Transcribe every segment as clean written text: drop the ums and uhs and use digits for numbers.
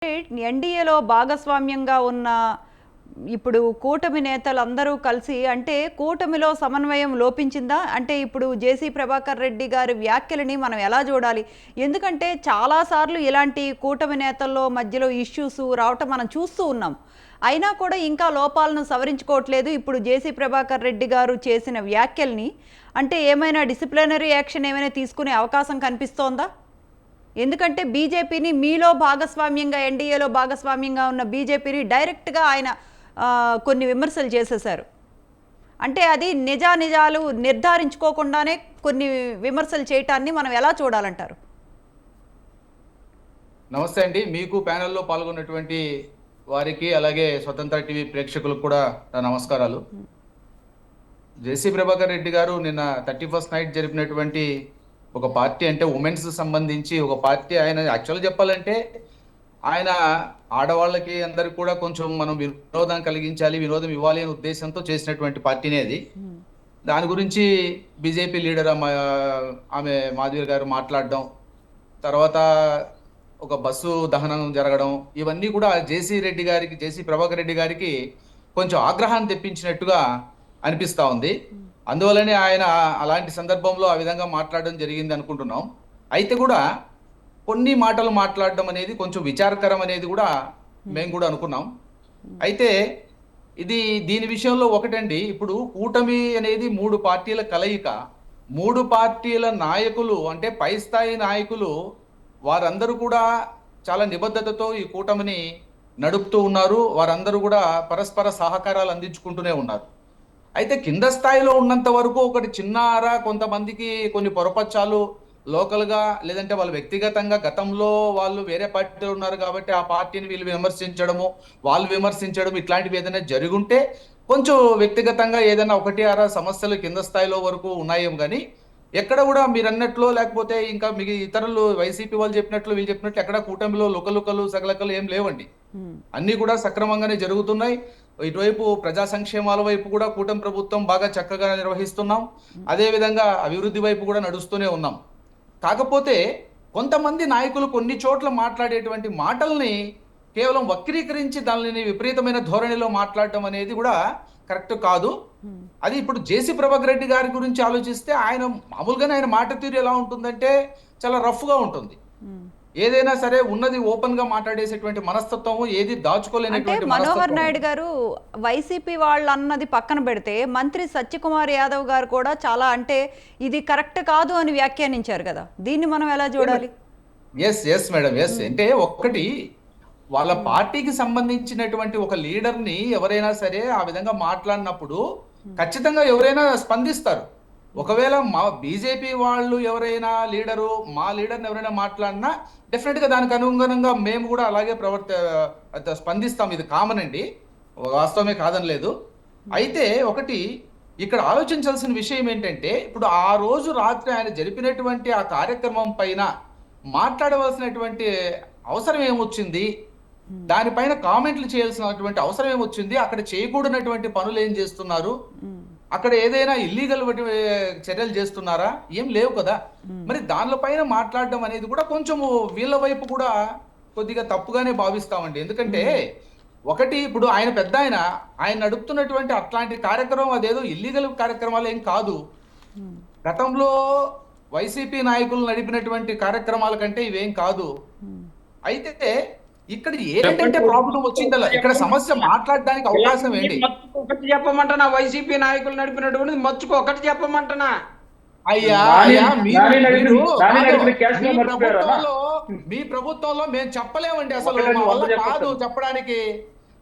ఎన్డీఏలో భాగస్వామ్యంగా ఉన్న ఇప్పుడు కూటమి నేతలందరూ కలిసి అంటే కూటమిలో సమన్వయం లోపించిందా? అంటే ఇప్పుడు జేసీ ప్రభాకర్ రెడ్డి గారి వ్యాఖ్యలని మనం ఎలా చూడాలి? ఎందుకంటే చాలాసార్లు ఇలాంటి కూటమి నేతల్లో మధ్యలో ఇష్యూస్ రావటం మనం చూస్తూ ఉన్నాం. అయినా కూడా ఇంకా లోపాలను సవరించుకోవట్లేదు. ఇప్పుడు జేసీ ప్రభాకర్ రెడ్డి గారు చేసిన వ్యాఖ్యల్ని అంటే ఏమైనా డిసిప్లినరీ యాక్షన్ ఏమైనా తీసుకునే అవకాశం కనిపిస్తోందా? ఎందుకంటే బీజేపీని మీలో భాగస్వామ్యంగా ఎన్డీఏలో భాగస్వామ్యంగా ఉన్న బీజేపీని డైరెక్ట్గా ఆయన కొన్ని విమర్శలు చేసేశారు. అంటే అది నిజాలు నిర్ధారించుకోకుండానే కొన్ని విమర్శలు చేయటాన్ని మనం ఎలా చూడాలంటారు? నమస్తే అండి. మీకు ప్యానెల్లో పాల్గొన్నటువంటి వారికి అలాగే స్వతంత్ర టీవీ ప్రేక్షకులకు కూడా నా నమస్కారాలు. జేసీ ప్రభాకర్ రెడ్డి గారు నిన్న 31st నైట్ జరిపినటువంటి ఒక పార్టీ అంటే ఉమెన్స్ సంబంధించి ఒక పార్టీ ఆయన యాక్చువల్గా చెప్పాలంటే ఆయన ఆడవాళ్ళకి అందరికి కూడా కొంచెం మనం వినోదం కలిగించాలి, వినోదం ఇవ్వాలి అనే ఉద్దేశంతో చేసినటువంటి పార్టీనే అది. దాని గురించి బీజేపీ లీడర్ ఆమె మాధవి గారు మాట్లాడడం, తర్వాత ఒక బస్సు దహనం జరగడం, ఇవన్నీ కూడా జేసీ ప్రభాకర్ రెడ్డి గారికి కొంచెం ఆగ్రహాన్ని తెప్పించినట్టుగా అనిపిస్తూ ఉంది. అందువల్లనే ఆయన అలాంటి సందర్భంలో ఆ విధంగా మాట్లాడడం జరిగింది అనుకుంటున్నాం. అయితే కూడా కొన్ని మాటలు మాట్లాడడం అనేది కొంచెం విచారకరం అనేది కూడా మేము కూడా అనుకున్నాం. అయితే దీని విషయంలో ఒకటండి, ఇప్పుడు కూటమి అనేది 3 పార్టీల కలయిక. 3 పార్టీల నాయకులు అంటే పై స్థాయి నాయకులు వారందరూ కూడా చాలా నిబద్ధతతో ఈ కూటమిని నడుపుతూ ఉన్నారు. వారందరూ కూడా పరస్పర సహకారాలు అందించుకుంటూనే ఉన్నారు. అయితే కింద స్థాయిలో ఉన్నంత వరకు ఒకటి చిన్నారా కొంతమందికి కొన్ని పొరపచ్చాలు లోకల్గా లేదంటే వాళ్ళు వ్యక్తిగతంగా గతంలో వాళ్ళు వేరే పార్టీలో ఉన్నారు కాబట్టి ఆ పార్టీని వీళ్ళు విమర్శించడం ఇట్లాంటివి ఏదైనా జరుగుంటే కొంచెం వ్యక్తిగతంగా ఏదైనా 1-6 సమస్యలు కింద స్థాయిలో వరకు ఉన్నాయేమో కానీ ఎక్కడ కూడా మీరు అన్నట్లు లేకపోతే ఇంకా మీకు ఇతరులు వైసీపీ వాళ్ళు చెప్పినట్లు వీళ్ళు చెప్పినట్లు ఎక్కడ కూటమిలో లుకలుకలు సగలకలు ఏం లేవండి. అన్నీ కూడా సక్రమంగానే జరుగుతున్నాయి. ఇటువైపు ప్రజా సంక్షేమాల వైపు కూడా కూటమి ప్రభుత్వం బాగా చక్కగా నిర్వహిస్తున్నాం. అదేవిధంగా అభివృద్ధి వైపు కూడా నడుస్తూనే ఉన్నాం. కాకపోతే కొంతమంది నాయకులు కొన్ని చోట్ల మాట్లాడేటువంటి మాటల్ని కేవలం వక్రీకరించి దానిని విపరీతమైన ధోరణిలో మాట్లాడటం అనేది కూడా కరెక్ట్ కాదు. అది ఇప్పుడు జేసీ ప్రభాకర్ రెడ్డి గారి గురించి ఆలోచిస్తే ఆయన మామూలుగానే ఆయన మాట తీరు ఎలా ఉంటుందంటే చాలా రఫ్గా ఉంటుంది. ఏదైనా సరే ఉన్నది ఓపెన్ గా మాట్లాడేసేటువంటి మనస్తత్వము, ఏది దాచుకోలేనటువంటి మనోహర్ నాయుడు గారు వైసీపీ వాళ్ళు అన్నది పక్కన పెడితే మంత్రి సత్యకుమార్ యాదవ్ గారు కూడా చాలా అంటే ఇది కరెక్ట్ కాదు అని వ్యాఖ్యానించారు కదా, దీన్ని మనం ఎలా చూడాలి? ఎస్ మేడం, అంటే ఒక్కటి వాళ్ళ పార్టీకి సంబంధించినటువంటి ఒక లీడర్ని ఎవరైనా సరే ఆ విధంగా మాట్లాడినప్పుడు ఖచ్చితంగా ఎవరైనా స్పందిస్తారు. ఒకవేళ మా బీజేపీ వాళ్ళు ఎవరైనా మా లీడర్ని ఎవరైనా మాట్లాడినా డెఫినెట్గా దానికి అనుగుణంగా మేము కూడా అలాగే స్పందిస్తాం. ఇది కామన్ అండి, వాస్తవమే కాదనలేదు. అయితే ఒకటి ఇక్కడ ఆలోచించాల్సిన విషయం ఏంటంటే ఇప్పుడు ఆ రోజు రాత్రి ఆయన జరిపినటువంటి ఆ కార్యక్రమం పైన మాట్లాడవలసినటువంటి అవసరం ఏమొచ్చింది, దానిపైన కామెంట్లు చేయాల్సినటువంటి అవసరం ఏమొచ్చింది, అక్కడ చేయకూడనటువంటి పనులు ఏం చేస్తున్నారు, అక్కడ ఏదైనా ఇల్లీగల్ చర్యలు చేస్తున్నారా, ఏం లేవు కదా. మరి దానిపైన మాట్లాడడం అనేది కూడా కొంచెము వీళ్ళ వైపు కూడా కొద్దిగా తప్పుగానే భావిస్తామండి. ఎందుకంటే ఒకటి ఇప్పుడు ఆయన పెద్ద ఆయన నడుపుతున్నటువంటి అట్లాంటి కార్యక్రమం అదేదో ఇల్లీగల్ కార్యక్రమాలు ఏం కాదు. గతంలో వైసీపీ నాయకులు నడిపినటువంటి కార్యక్రమాల కంటే ఇవేం కాదు. అయితే ఇక్కడ ఏంటంటే ప్రాబ్లం వచ్చిందಲ್ಲ, ఇక్కడ సమస్య మాట్లాడడానికి అవకాశం ఏంటి? ఒకటి చెప్పమంటనా, వైసీపీ నాయకులు నడిపినటువంటి మచ్చుకు ఒకటి చెప్పమంటనా? అయ్యా మీ ప్రభుత్వంలో మేము చెప్పలేమండి, అసలు మా వల్ల కాదు చెప్పడానికి.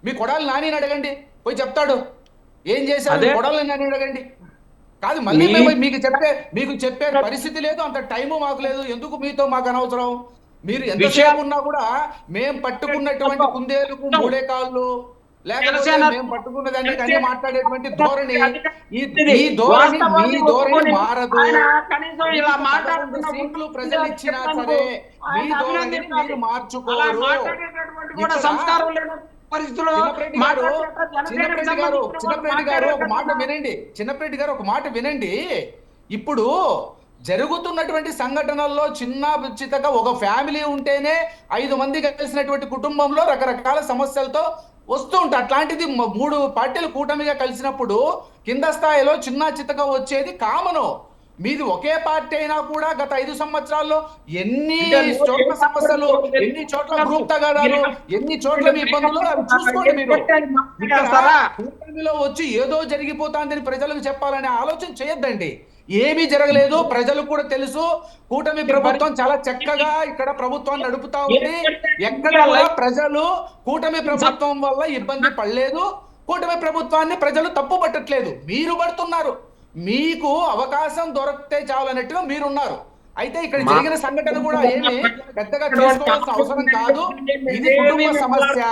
మీ కొడాలి నాని అడగండి, పోయి చెప్తాడు ఏం చేశారు. కొడాలి నాని అడగండి. కాదు మళ్ళీ మీకు చెప్పే పరిస్థితి లేదు, అంత టైము మాకు లేదు. ఎందుకు మీతో మాకు అనవసరం? మీరు ఎంతసేపు ఉన్నా కూడా మేము పట్టుకున్నటువంటి కుందేలుకు 3 కాళ్ళు లేకపోతే మేము పట్టుకున్న దానికి అన్ని మాట్లాడేటువంటి ధోరణి, ఈ ధోరణి మీ ధోరణి మారదు. సీట్లు ప్రజలు ఇచ్చినా సరే మీ ధోరణిని మీరు మార్చుకోరు. చిన్నప్రెడ్డి గారు ఒక మాట వినండి. ఇప్పుడు జరుగుతున్నటువంటి సంఘటనల్లో చిన్న చితక ఒక ఫ్యామిలీ ఉంటేనే 5 మంది కలిసినటువంటి కుటుంబంలో రకరకాల సమస్యలతో వస్తూ ఉంటాయి. అట్లాంటిది 3 పార్టీలు కూటమిగా కలిసినప్పుడు కింద స్థాయిలో చిన్న చితక వచ్చేది కామను. మీది ఒకే పార్టీ అయినా కూడా గత 5 సంవత్సరాల్లో ఎన్ని చోట్ల సమస్యలు, ఎన్ని చోట్ల గ్రూప్ తగాదాలు, ఎన్ని చోట్ల మీ ఇబ్బందులు అవి చూసుకోండి మీరు. ఇక్కడ కూటమిలో వచ్చి ఏదో జరిగిపోతాందని ప్రజలకు చెప్పాలనే ఆలోచన చేయొద్దండి. ఏమీ జరగలేదు, ప్రజలకు కూడా తెలుసు. కూటమి ప్రభుత్వం చాలా చక్కగా ఇక్కడ ప్రభుత్వాన్ని నడుపుతా ఉంది. ఎక్కడ కూడా ప్రజలు కూటమి ప్రభుత్వం వల్ల ఇబ్బంది పడలేదు. కూటమి ప్రభుత్వాన్ని ప్రజలు తప్పు పట్టట్లేదు, మీరు పడుతున్నారు. మీకు అవకాశం దొరికితే చాలన్నట్టుగా మీరున్నారు. అయితే ఇక్కడ జరిగిన సంఘటన కూడా ఏమి పెద్దగా తీసుకోవాల్సిన అవసరం కాదు. ఇది కుటుంబ సమస్య.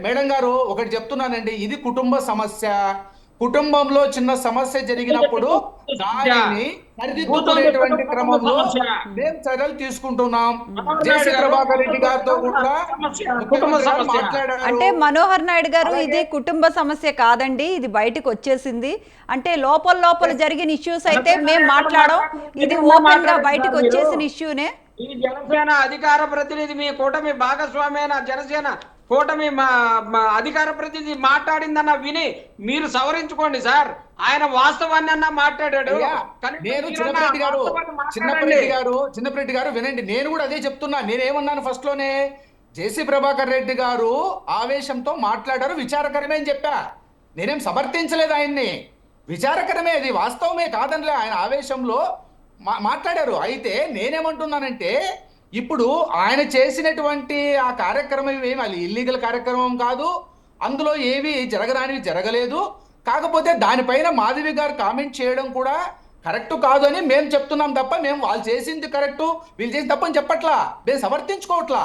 మేడం గారు ఒకటి చెప్తున్నానండి, ఇది కుటుంబ సమస్య. కుటుంబంలో చిన్న సమస్య జరిగినప్పుడు దానిని సరిదిద్దుకునేటువంటి క్రమంలో మేము చర్యలు తీసుకుంటున్నాం. జేసీ ప్రభాకర్ రెడ్డి గారితో కూడా మాట్లాడారు. అంటే మనోహర్ నాయుడు గారు, ఇది కుటుంబ సమస్య కాదండి, ఇది బయటకు వచ్చేసింది. అంటే లోపల జరిగిన ఇష్యూస్ అయితే మేము మాట్లాడాం, ఇది ఓపెన్ గా బయటకు వచ్చేసిన ఇష్యూనే. ఈ జనసేన అధికార ప్రతినిధి, మీ కూటమి భాగస్వామి అయిన జనసేన కూటమి అధికార ప్రతినిధి మాట్లాడిందన్న విని మీరు సవరించుకోండి సార్. ఆయన వాస్తవాన్ని అన్న మాట్లాడాడు. నేను చిన్నప్రెడ్డి గారు వినండి, నేను కూడా అదే చెప్తున్నా. నేనేమన్నాను ఫస్ట్ లోనే, జేసీ ప్రభాకర్ రెడ్డి గారు ఆవేశంతో మాట్లాడారు, విచారకరమే అని చెప్పా. నేనేం సమర్థించలేదు ఆయన్ని, విచారకరమే, అది వాస్తవమే కాదనిలే. ఆయన ఆవేశంలో మాట్లాడారు. అయితే నేనేమంటున్నానంటే, ఇప్పుడు ఆయన చేసినటువంటి ఆ కార్యక్రమం ఏమి అది ఇల్లీగల్ కార్యక్రమం కాదు, అందులో ఏవి జరగరానివి జరగలేదు. కాకపోతే దానిపైన మాధవి గారు కామెంట్ చేయడం కూడా కరెక్ట్ కాదు అని మేము చెప్తున్నాం తప్ప, మేము వాళ్ళు చేసింది కరెక్టు వీళ్ళు చేసింది తప్పని చెప్పట్లా, మేము సమర్థించుకోవట్లా.